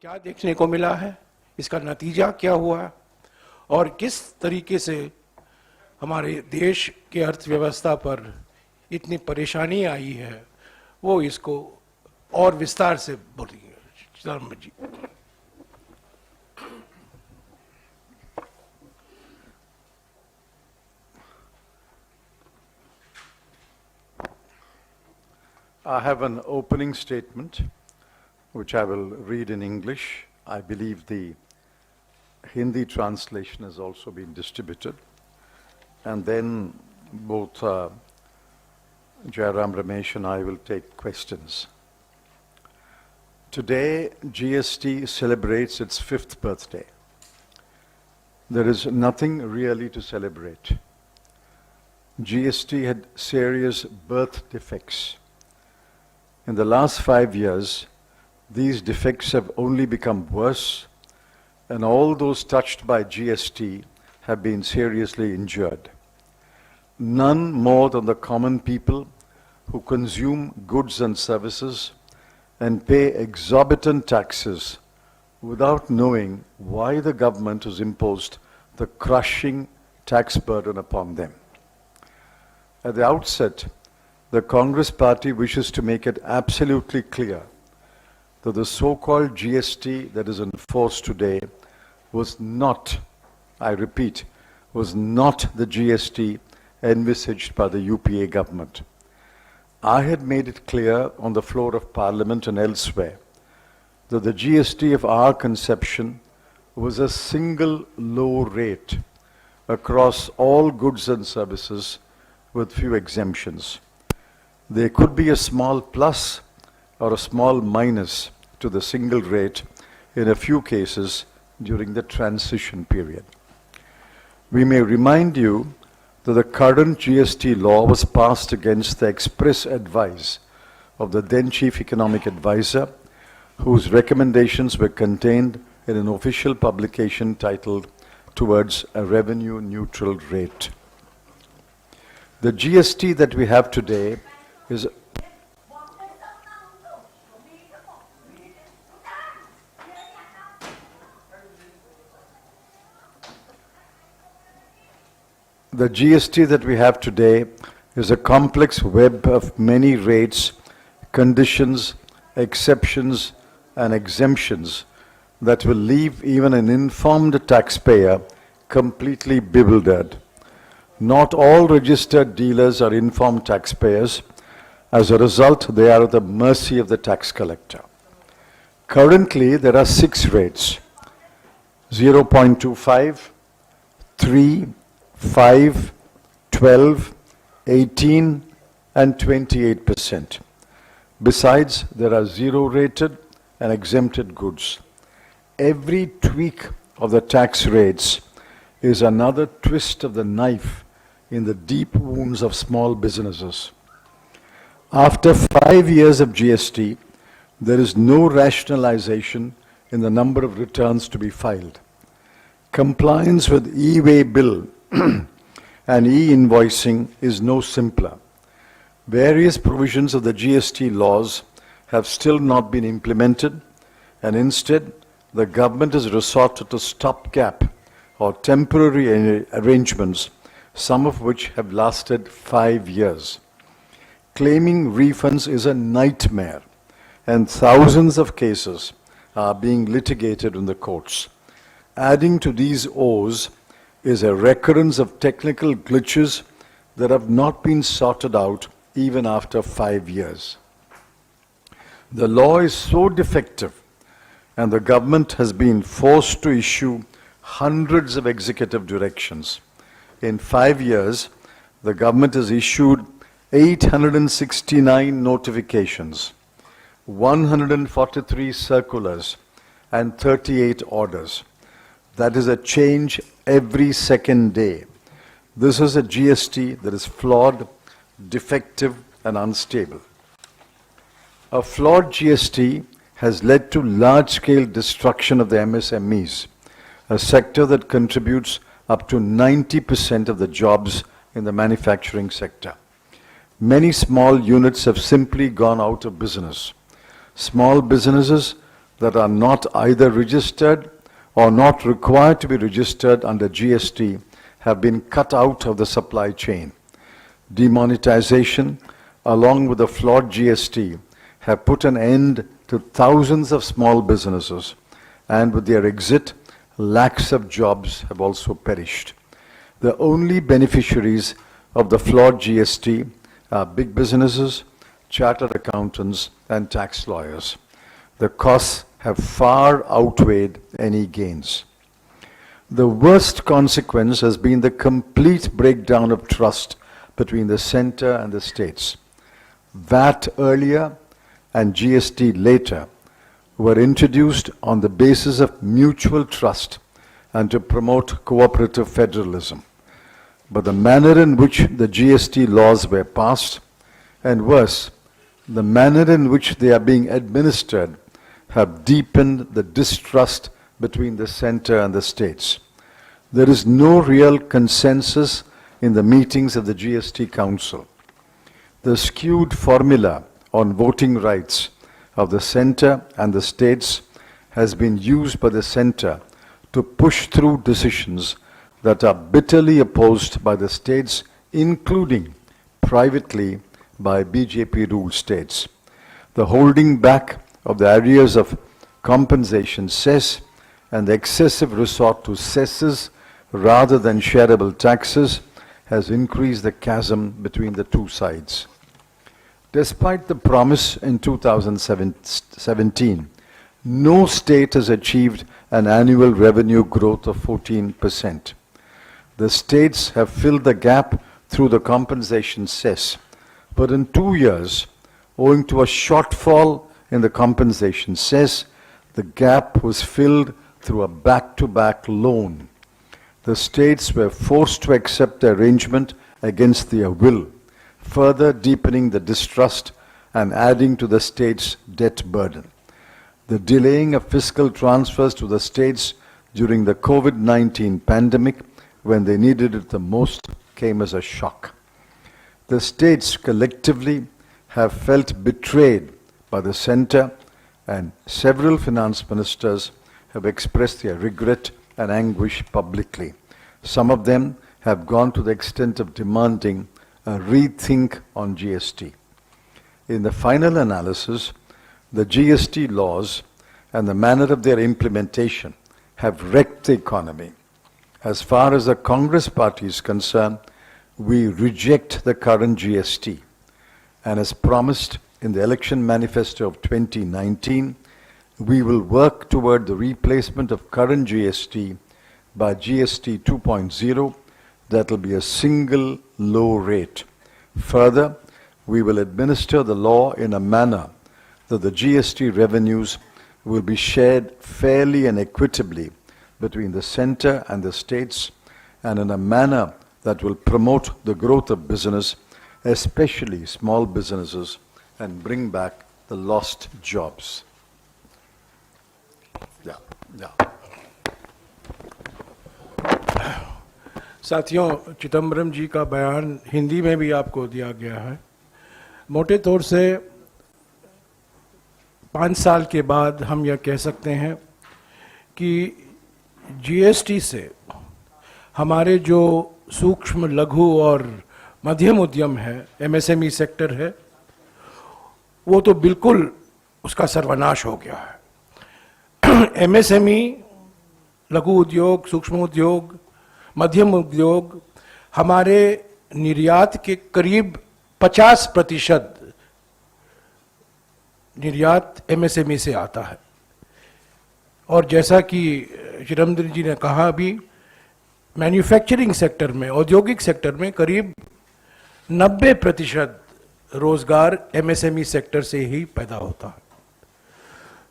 क्या देखने को मिला है, इसका नतीजा क्या हुआ और किस तरीके से हमारे देश के अर्थव्यवस्था पर इतनी परेशानी आई है, वो इसको और विस्तार से बोलिए चिदम्बरम जी। I have an opening statement which I will read in English. I believe the Hindi translation has also been distributed. And then both Jairam Ramesh and I will take questions. Today, GST celebrates its 5th birthday. There is nothing really to celebrate. GST had serious birth defects. In the last 5 years, these defects have only become worse, and all those touched by GST have been seriously injured. None more than the common people who consume goods and services and pay exorbitant taxes without knowing why the government has imposed the crushing tax burden upon them. At the outset, the Congress party wishes to make it absolutely clear that the so-called GST that is in force today was not, I repeat, was not the GST envisaged by the UPA government. I had made it clear on the floor of Parliament and elsewhere that the GST of our conception was a single low rate across all goods and services with few exemptions. There could be a small plus or a small minus to the single rate in a few cases during the transition period. We may remind you that the current GST law was passed against the express advice of the then Chief Economic Advisor, whose recommendations were contained in an official publication titled Towards a Revenue Neutral Rate. The GST that we have today is the GST that we have today is a complex web of many rates, conditions, exceptions, and exemptions that will leave even an informed taxpayer completely bewildered. Not all registered dealers are informed taxpayers. As a result, they are at the mercy of the tax collector. Currently, there are 6 rates: 0.25, 3, 5, 12, 18, and 28%. Besides, there are zero-rated and exempted goods. Every tweak of the tax rates is another twist of the knife in the deep wounds of small businesses. After 5 years of GST, there is no rationalization in the number of returns to be filed. Compliance with e-way bill and e-invoicing is no simpler. Various provisions of the GST laws have still not been implemented, and instead, the government has resorted to stopgap or temporary arrangements, some of which have lasted 5 years. Claiming refunds is a nightmare, and thousands of cases are being litigated in the courts. Adding to these woes is a recurrence of technical glitches that have not been sorted out even after 5 years. The law is so defective, and the government has been forced to issue hundreds of executive directions. In 5 years, the government has issued 869 notifications, 143 circulars, and 38 orders. That is a change every second day. This is a GST that is flawed, defective, and unstable. A flawed GST has led to large-scale destruction of the MSMEs, a sector that contributes up to 90% of the jobs in the manufacturing sector. Many small units have simply gone out of business. Small businesses that are not either registered or not required to be registered under GST have been cut out of the supply chain. Demonetization, along with the flawed GST, have put an end to thousands of small businesses, and with their exit, lakhs of jobs have also perished. The only beneficiaries of the flawed GST are big businesses, chartered accountants, and tax lawyers. The costs have far outweighed any gains. The worst consequence has been the complete breakdown of trust between the center and the states. VAT earlier and GST later were introduced on the basis of mutual trust and to promote cooperative federalism. But the manner in which the GST laws were passed, and worse, the manner in which they are being administered, have deepened the distrust between the center and the states. There is no real consensus in the meetings of the GST Council. The skewed formula on voting rights of the center and the states has been used by the center to push through decisions that are bitterly opposed by the states, including privately by BJP-ruled states. The holding back of the arrears of compensation cess and the excessive resort to cesses rather than shareable taxes has increased the chasm between the two sides. Despite the promise in 2017, no state has achieved an annual revenue growth of 14%. The states have filled the gap through the compensation cess, but in 2 years, owing to a shortfall in the compensation cess, the gap was filled through a back-to-back loan. The states were forced to accept the arrangement against their will, further deepening the distrust and adding to the states' debt burden. The delaying of fiscal transfers to the states during the COVID-19 pandemic, when they needed it the most, came as a shock. The states collectively have felt betrayed by the center, and several finance ministers have expressed their regret and anguish publicly. Some of them have gone to the extent of demanding a rethink on GST. In the final analysis, the GST laws and the manner of their implementation have wrecked the economy. As far as the Congress party is concerned, we reject the current GST, and as promised in the election manifesto of 2019, we will work toward the replacement of current GST by GST 2.0 that will be a single low rate. Further, we will administer the law in a manner that the GST revenues will be shared fairly and equitably between the center and the states, and in a manner that will promote the growth of business, especially small businesses, and bring back the lost jobs. Yeah. साथियों, चिदम्बरम जी का बयान हिंदी में भी आपको दिया गया है। मोटे तौर से 5 साल के बाद हम यह कह सकते हैं कि जीएसटी से हमारे जो सूक्ष्म, लघु और मध्यम उद्यम है, एमएसएमई सेक्टर है, वो तो बिल्कुल उसका सर्वनाश हो गया है। एमएसएमई, लघु उद्योग, सूक्ष्म उद्योग, मध्यम उद्योग हमारे निर्यात के करीब 50% निर्यात एमएसएमई से आता है। और जैसा कि चिदम्बरम जी ने कहा, अभी मैन्युफैक्चरिंग सेक्टर में, औद्योगिक सेक्टर में करीब 90% रोजगार एमएसएमई सेक्टर से ही पैदा होता है।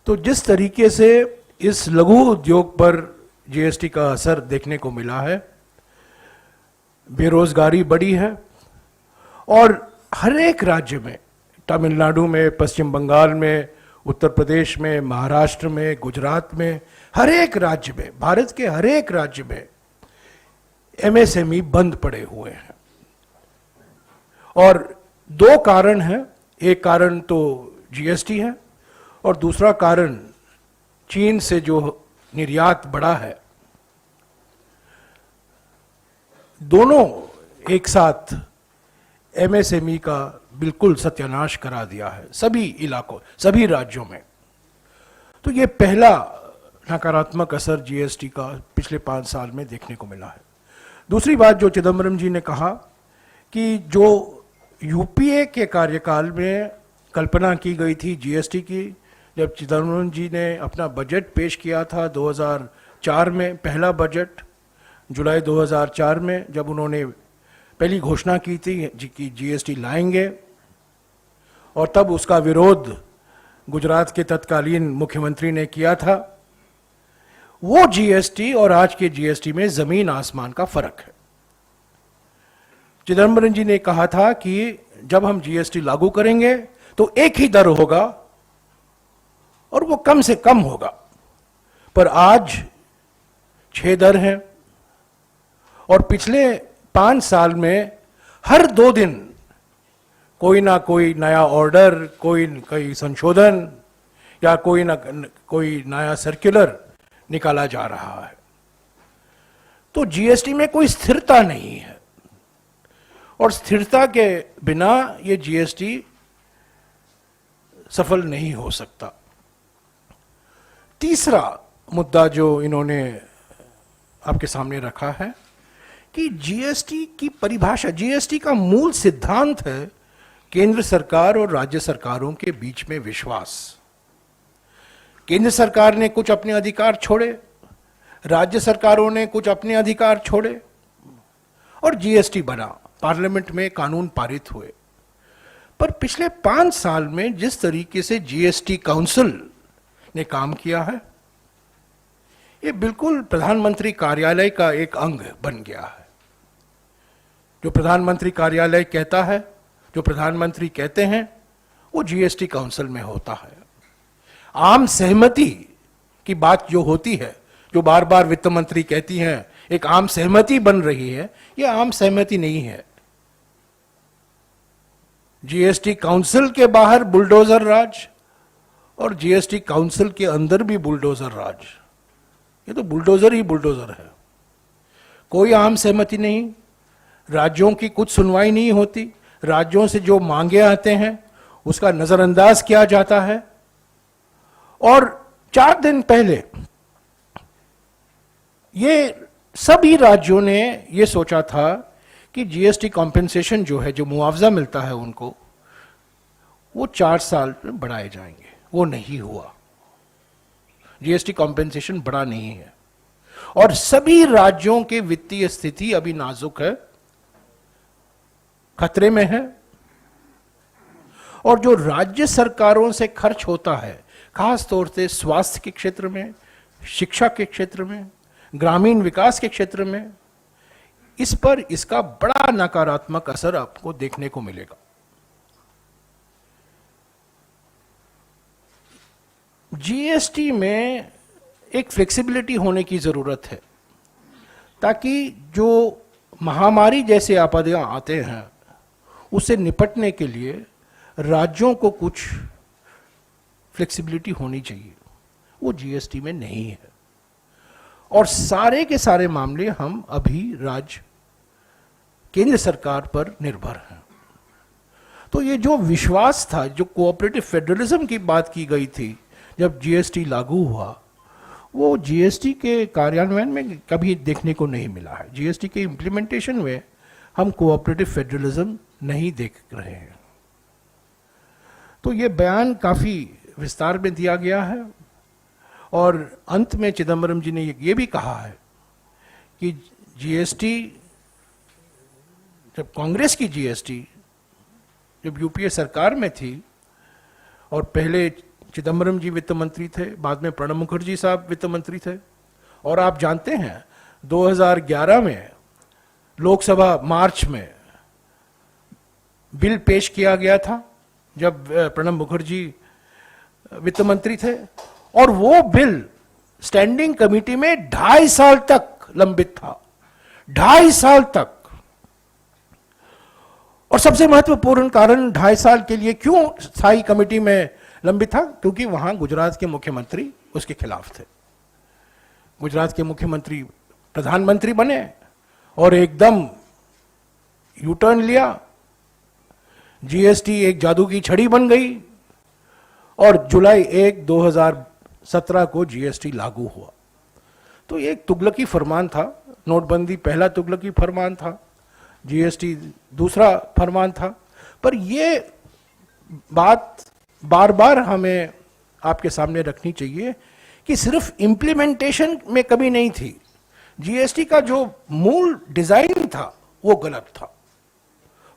तो जिस तरीके से इस लघु उद्योग पर जीएसटी का असर देखने को मिला है, बेरोजगारी बढ़ी है और हर एक राज्य में, तमिलनाडु में, पश्चिम बंगाल में, उत्तर प्रदेश में, महाराष्ट्र में, गुजरात में, हर एक राज्य में, भारत के हर एक राज्य में एमएसएमई बंद पड़े हुए हैं। और 2 कारण हैं। एक कारण तो जीएसटी है और दूसरा कारण चीन से जो निर्यात बढ़ा है, दोनों एक साथ एमएसएमई का बिल्कुल सत्यानाश करा दिया है सभी इलाकों, सभी राज्यों में। तो ये पहला नकारात्मक असर जीएसटी का पिछले 5 साल में देखने को मिला है। दूसरी बात जो चिदम्बरम जी ने कहा कि जो यूपीए के कार्यकाल में कल्पना की गई थी जीएसटी की, जब चिदम्बरम जी ने अपना बजट पेश किया था 2004 में, पहला बजट जुलाई 2004 में, जब उन्होंने पहली घोषणा की थी कि जीएसटी लाएंगे, और तब उसका विरोध गुजरात के तत्कालीन मुख्यमंत्री ने किया था। वो जीएसटी और आज के जीएसटी में जमीन आसमान का फर्क है। चिदम्बरम जी ने कहा था कि जब हम जीएसटी लागू करेंगे तो एक ही दर होगा और वो कम से कम होगा, पर आज 6 दर हैं और पिछले 5 साल में हर 2 दिन कोई ना कोई नया ऑर्डर, कोई संशोधन या कोई नया सर्कुलर निकाला जा रहा है। तो जीएसटी में कोई स्थिरता नहीं है और स्थिरता के बिना ये जीएसटी सफल नहीं हो सकता। तीसरा मुद्दा जो इन्होंने आपके सामने रखा है कि जीएसटी की परिभाषा, जीएसटी का मूल सिद्धांत है केंद्र सरकार और राज्य सरकारों के बीच में विश्वास। केंद्र सरकार ने कुछ अपने अधिकार छोड़े, राज्य सरकारों ने कुछ अपने अधिकार छोड़े और जीएसटी बना, पार्लियामेंट में कानून पारित हुए। पर पिछले 5 साल में जिस तरीके से जीएसटी काउंसिल ने काम किया है, ये बिल्कुल प्रधानमंत्री कार्यालय का एक अंग बन गया है। जो प्रधानमंत्री कार्यालय कहता है, जो प्रधानमंत्री कहते हैं, वो जीएसटी काउंसिल में होता है। आम सहमति की बात जो होती है, जो बार बार वित्त मंत्री कहती हैं एक आम सहमति बन रही है, ये आम सहमति नहीं है। जीएसटी काउंसिल के बाहर बुलडोजर राज और जीएसटी काउंसिल के अंदर भी बुलडोजर राज। ये तो बुलडोजर ही बुलडोजर है। कोई आम सहमति नहीं, राज्यों की कुछ सुनवाई नहीं होती, राज्यों से जो मांगे आते हैं उसका नजरअंदाज किया जाता है। और 4 दिन पहले ये सभी राज्यों ने ये सोचा था कि जीएसटी कॉम्पेंसेशन जो है, जो मुआवजा मिलता है उनको, वो 4 साल में बढ़ाए जाएंगे। वो नहीं हुआ। जीएसटी कॉम्पेंसेशन बढ़ा नहीं है और सभी राज्यों के वित्तीय स्थिति अभी नाजुक है, खतरे में है। और जो राज्य सरकारों से खर्च होता है, खास तौर से स्वास्थ्य के क्षेत्र में, शिक्षा के क्षेत्र में, ग्रामीण विकास के क्षेत्र में, इस पर इसका बड़ा नकारात्मक असर आपको देखने को मिलेगा। जीएसटी में एक फ्लेक्सिबिलिटी होने की जरूरत है ताकि जो महामारी जैसे आपदाएं आते हैं उससे निपटने के लिए राज्यों को कुछ फ्लेक्सिबिलिटी होनी चाहिए। वो जीएसटी में नहीं है और सारे के सारे मामले हम अभी केंद्र सरकार पर निर्भर हैं। तो ये जो विश्वास था, जो कोऑपरेटिव फेडरलिज्म की बात की गई थी जब जीएसटी लागू हुआ, वो जीएसटी के कार्यान्वयन में कभी देखने को नहीं मिला है। जीएसटी के इम्प्लीमेंटेशन में हम कोऑपरेटिव फेडरलिज्म नहीं देख रहे हैं। तो ये बयान काफी विस्तार में दिया गया है और अंत में चिदम्बरम जी ने ये भी कहा है कि जीएसटी, जब कांग्रेस की जीएसटी जब यूपीए सरकार में थी और पहले चिदम्बरम जी वित्त मंत्री थे, बाद में प्रणब मुखर्जी साहब वित्त मंत्री थे, और आप जानते हैं 2011 में लोकसभा मार्च में बिल पेश किया गया था जब प्रणब मुखर्जी वित्त मंत्री थे, और वो बिल स्टैंडिंग कमेटी में 2.5 साल तक लंबित था, 2.5 साल तक। और सबसे महत्वपूर्ण कारण 2.5 साल के लिए क्यों स्थायी कमेटी में लंबित था, क्योंकि वहां गुजरात के मुख्यमंत्री उसके खिलाफ थे। गुजरात के मुख्यमंत्री प्रधानमंत्री बने और एकदम यू टर्न लिया, जीएसटी एक जादू की छड़ी बन गई और जुलाई 1, 2017 को जीएसटी लागू हुआ। तो ये एक तुगलकी फरमान था, नोटबंदी पहला तुगलकी फरमान था, जीएसटी दूसरा फरमान था। पर ये बात बार बार हमें आपके सामने रखनी चाहिए कि सिर्फ इम्प्लीमेंटेशन में कमी नहीं थी, जीएसटी का जो मूल डिजाइन था वो गलत था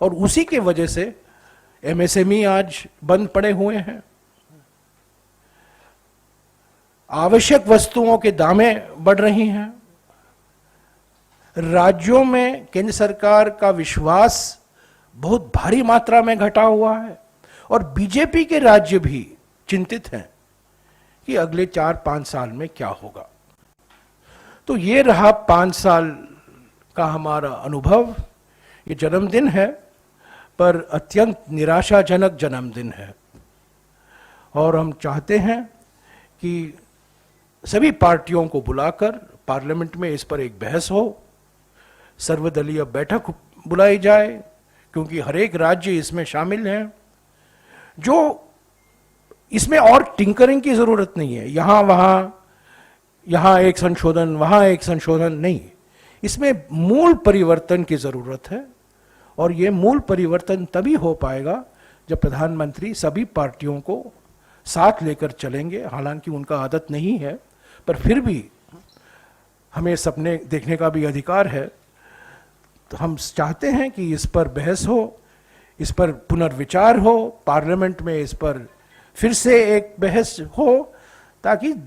और उसी के वजह से एमएसएमई आज बंद पड़े हुए हैं। आवश्यक वस्तुओं के दामें बढ़ रही हैं, राज्यों में केंद्र सरकार का विश्वास बहुत भारी मात्रा में घटा हुआ है और बीजेपी के राज्य भी चिंतित हैं कि अगले 4-5 साल में क्या होगा। तो ये रहा 5 साल का हमारा अनुभव। ये जन्मदिन है पर अत्यंत निराशाजनक जन्मदिन है और हम चाहते हैं कि सभी पार्टियों को बुलाकर पार्लियामेंट में इस पर एक बहस हो, सर्वदलीय बैठक बुलाई जाए क्योंकि हर एक राज्य इसमें शामिल है। जो इसमें और टिंकरिंग की जरूरत नहीं है, यहां एक संशोधन वहां एक संशोधन नहीं, इसमें मूल परिवर्तन की जरूरत है और ये मूल परिवर्तन तभी हो पाएगा जब प्रधानमंत्री सभी पार्टियों को साथ लेकर चलेंगे। हालांकि उनका आदत नहीं है पर फिर भी हमें सपने देखने का भी अधिकार है। तो हम चाहते हैं कि इस पर बहस हो, इस पर पुनर्विचार हो, पार्लियामेंट में इस पर फिर से एक बहस हो ताकि देश